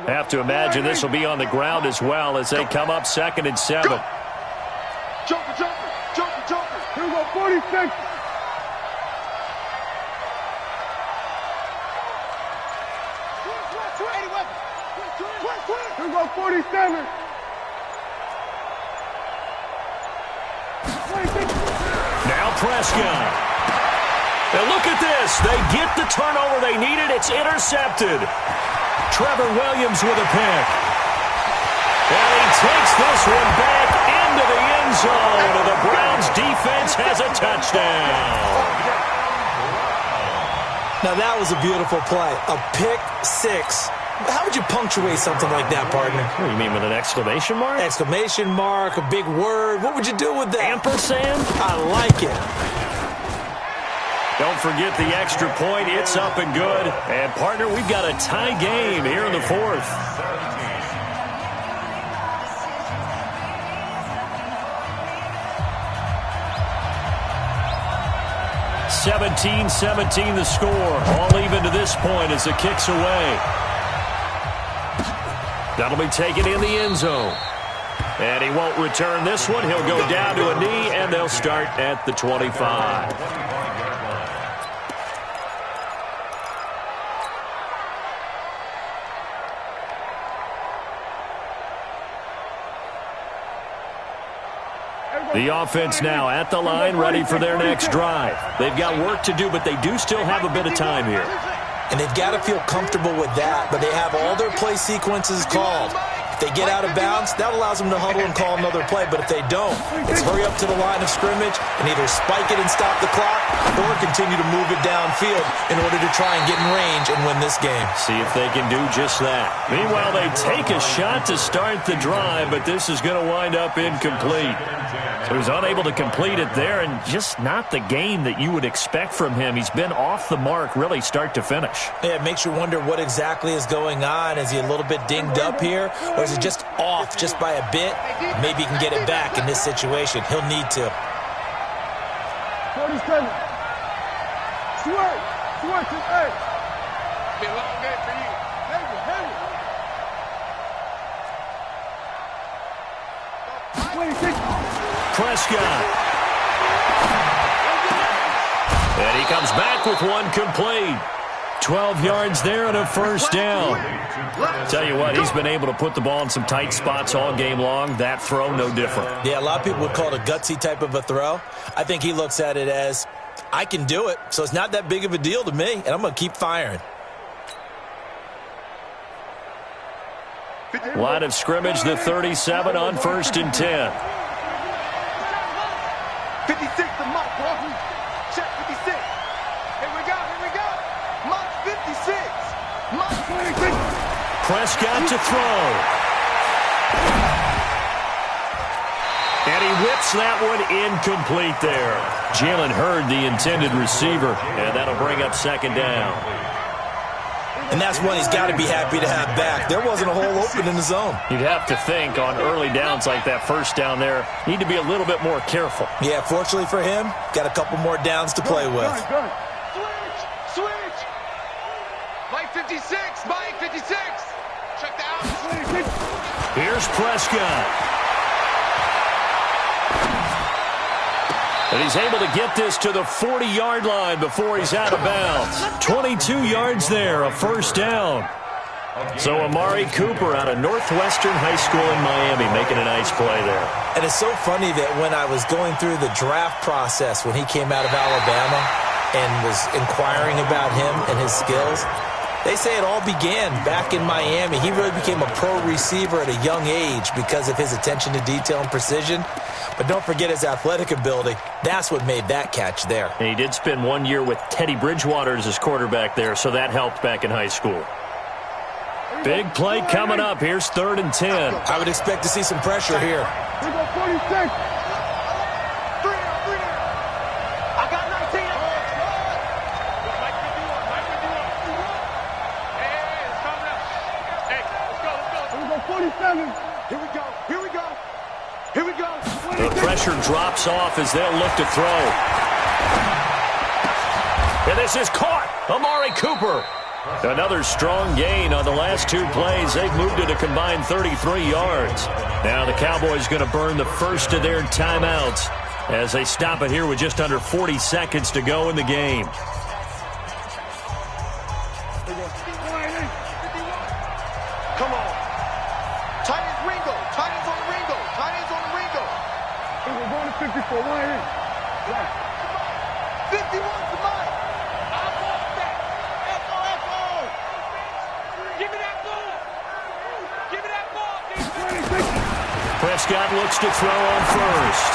Have to imagine this will be on the ground as well as they come up 2nd and 7. Joker, Joker, Joker, Joker. Here we go, 46. Here we go, 47. Now Prescott. And look at this. They get the turnover they needed. It's intercepted. Trevor Williams with a pick. And he takes this one back into the end zone. And the Browns defense has a touchdown. Now, that was a beautiful play. A pick six. How would you punctuate something like that, partner? What do you mean, with an exclamation mark? Exclamation mark, a big word. What would you do with that? Ampersand? I like it. Don't forget the extra point. It's up and good. And, partner, we've got a tie game here in the 4th. 17-17 the score. All even to this point as the kick's away. That'll be taken in the end zone. And he won't return this one. He'll go down to a knee, and they'll start at the 25. The offense now at the line, ready for their next drive. They've got work to do, but they do still have a bit of time here. And they've got to feel comfortable with that, but they have all their play sequences called. If they get out of bounds, that allows them to huddle and call another play. But if they don't, it's hurry up to the line of scrimmage and either spike it and stop the clock or continue to move it downfield in order to try and get in range and win this game. See if they can do just that. Meanwhile, they take a shot to start the drive, but this is going to wind up incomplete. So he's unable to complete it there, and just not the game that you would expect from him. He's been off the mark really start to finish. Yeah, it makes you wonder what exactly is going on. Is he a little bit dinged up here, or is it just off just by a bit? Maybe he can get it back in this situation. He'll need to. 47. Switch, hey. Be a long day for you. Heavy. 26. Prescott. And he comes back with one complete. 12 yards there and a first down. Tell you what, he's been able to put the ball in some tight spots all game long. That throw, no different. Yeah, a lot of people would call it a gutsy type of a throw. I think he looks at it as, I can do it, so it's not that big of a deal to me, and I'm going to keep firing. Line of scrimmage, the 37 on 1st and 10. 56 to Mike, bro. Check 56. Here we go. Mike 56. Mike 26. Prescott to throw. And he whips that one incomplete there. Jalen Hurd, the intended receiver, and that'll bring up 2nd down. And that's one he's got to be happy to have back. There wasn't a hole open in the zone. You'd have to think on early downs like that first down there, need to be a little bit more careful. Yeah, fortunately for him, got a couple more downs to play with. Switch. Mike 56. Mike 56. Check the out. Here's Prescott. And he's able to get this to the 40-yard line before he's out of bounds. 22 yards there, a first down. So Amari Cooper out of Northwestern High School in Miami making a nice play there. And it's so funny that when I was going through the draft process when he came out of Alabama and was inquiring about him and his skills, they say it all began back in Miami. He really became a pro receiver at a young age because of his attention to detail and precision. But don't forget his athletic ability. That's what made that catch there. And he did spend 1 year with Teddy Bridgewater as his quarterback there, so that helped back in high school. Big play coming up. Here's 3rd and 10. I would expect to see some pressure here. Here we go, 46. I got 19. Mike 51. Hey, it's coming up. Hey, let's go. Here we go, 47. Here we go. The pressure drops off as they'll look to throw. And this is caught. Amari Cooper. Another strong gain on the last 2 plays. They've moved it a combined 33 yards. Now the Cowboys going to burn the first of their timeouts as they stop it here with just under 40 seconds to go in the game. Come on. Tight ends Ringo. Tight ends on Ringo. Tight ends on Ringo. We're going to 54. Line in. Right. 51 to Mike. I want that. F-O. Give me that ball. Give me that ball, defense. Prescott looks to throw on first.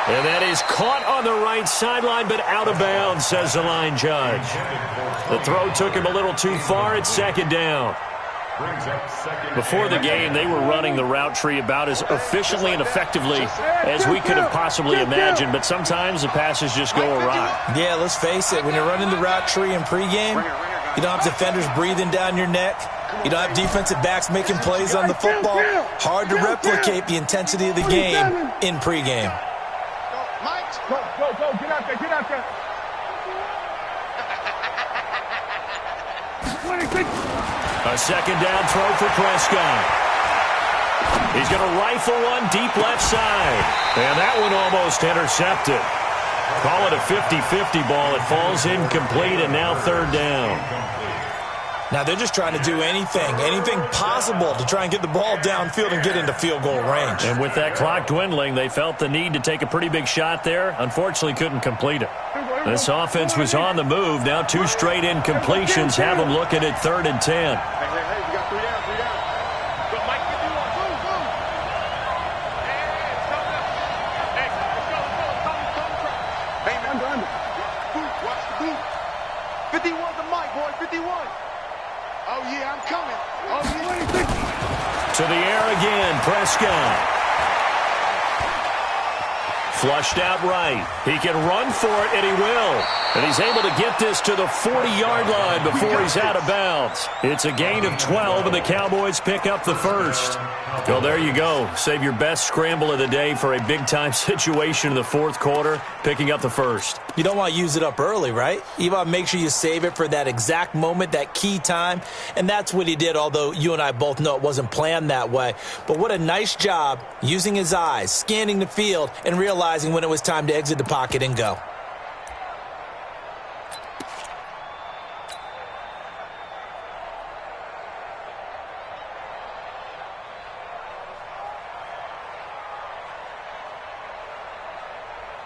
And that is caught on the right sideline, but out of bounds, says the line judge. The throw took him a little too far. It's second down. Before the game, they were running the route tree about as efficiently and effectively as we could have possibly imagined, but sometimes the passes just go awry. Yeah, let's face it. When you're running the route tree in pregame, you don't have defenders breathing down your neck. You don't have defensive backs making plays on the football. Hard to replicate the intensity of the game in pregame. Go. Get out there. 26. A second down throw for Prescott. He's going to rifle one deep left side. And that one almost intercepted. Call it a 50-50 ball. It falls incomplete, and now third down. Now they're just trying to do anything possible to try and get the ball downfield and get into field goal range. And with that clock dwindling, they felt the need to take a pretty big shot there. Unfortunately, couldn't complete it. This offense was on the move. Now 2 straight incompletions have them looking at 3rd and 10. Hey, we got 3 down. Go, Mike, get you on. Move. Hey, let's go. Hey, under. Boot, watch the boot. 51 to Mike, boy, 51. Oh, yeah, I'm coming. Oh, yeah. To the air again, Prescott. Flushed out right. He can run for it, and he will. And he's able to get this to the 40-yard line before he's out of bounds. It's a gain of 12, and the Cowboys pick up the first. Well, there you go. Save your best scramble of the day for a big-time situation in the 4th quarter, picking up the first. You don't want to use it up early, right? You want to make sure you save it for that exact moment, that key time. And that's what he did, although you and I both know it wasn't planned that way. But what a nice job using his eyes, scanning the field, and realizing when it was time to exit the pocket and go.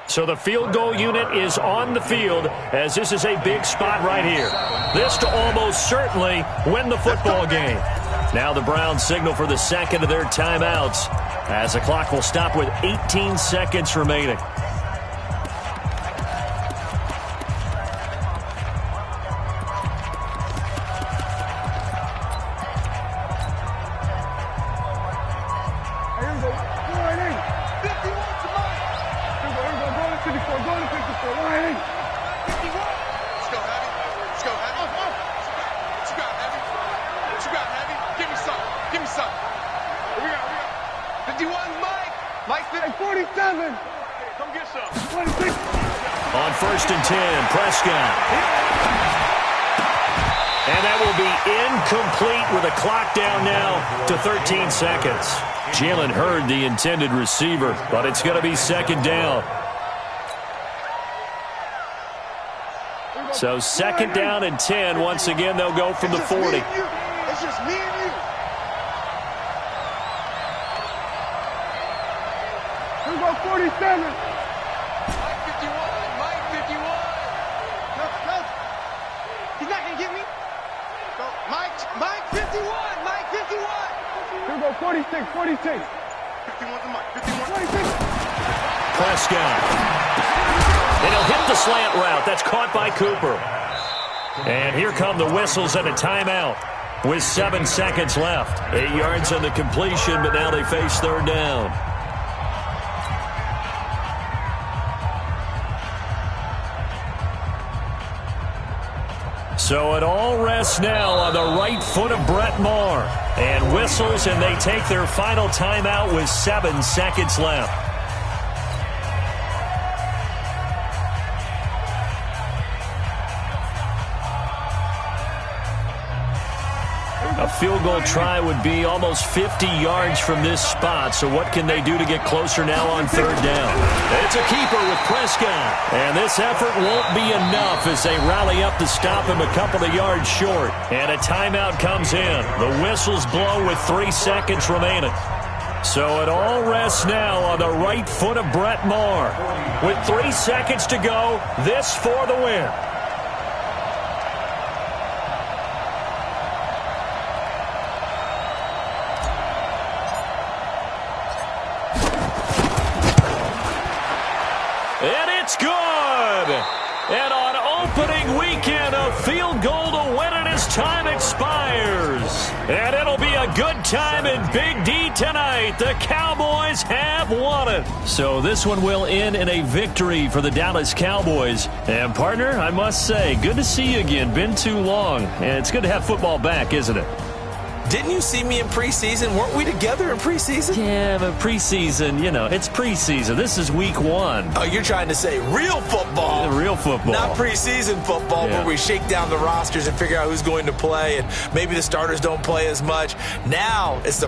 So the field goal unit is on the field as this is a big spot right here. This to almost certainly win the football game. Now the Browns signal for the second of their timeouts as the clock will stop with 18 seconds remaining. On 1st and 10, Prescott. And that will be incomplete with a clock down now to 13 seconds. Jalen Hurd, the intended receiver, but it's going to be second down. So second down and 10. Once again, they'll go from the 40. It's just me and you. Here we go, 47. He's not going to get me. Go. Mike 51. Mike 51. Here we go, 46. 51 to Mike. 51. 46. Prescott. And he'll hit the slant route. That's caught by Cooper. And here come the whistles and a timeout with 7 seconds left. 8 yards on the completion, but now they face third down. So it all rests now on the right foot of Brett Maher. And whistles, and they take their final timeout with 7 seconds left. A field goal try would be almost 50 yards from this spot, so what can they do to get closer now on third down? It's a keeper with Prescott, and this effort won't be enough as they rally up to stop him a couple of yards short, and a timeout comes in. The whistles blow with 3 seconds remaining. So it all rests now on the right foot of Brett Maher. With 3 seconds to go, this for the win. And it's good! And on opening weekend, a field goal to win it as time expires. And it'll be a good time in Big D tonight. The Cowboys have won it. So this one will end in a victory for the Dallas Cowboys. And partner, I must say, good to see you again. Been too long. And it's good to have football back, isn't it? Didn't you see me in preseason? Weren't we together in preseason? Yeah, but preseason, you know, it's preseason. This is week 1. Oh, you're trying to say real football. Real football. Not preseason football where we shake down the rosters and figure out who's going to play and maybe the starters don't play as much. Now it's the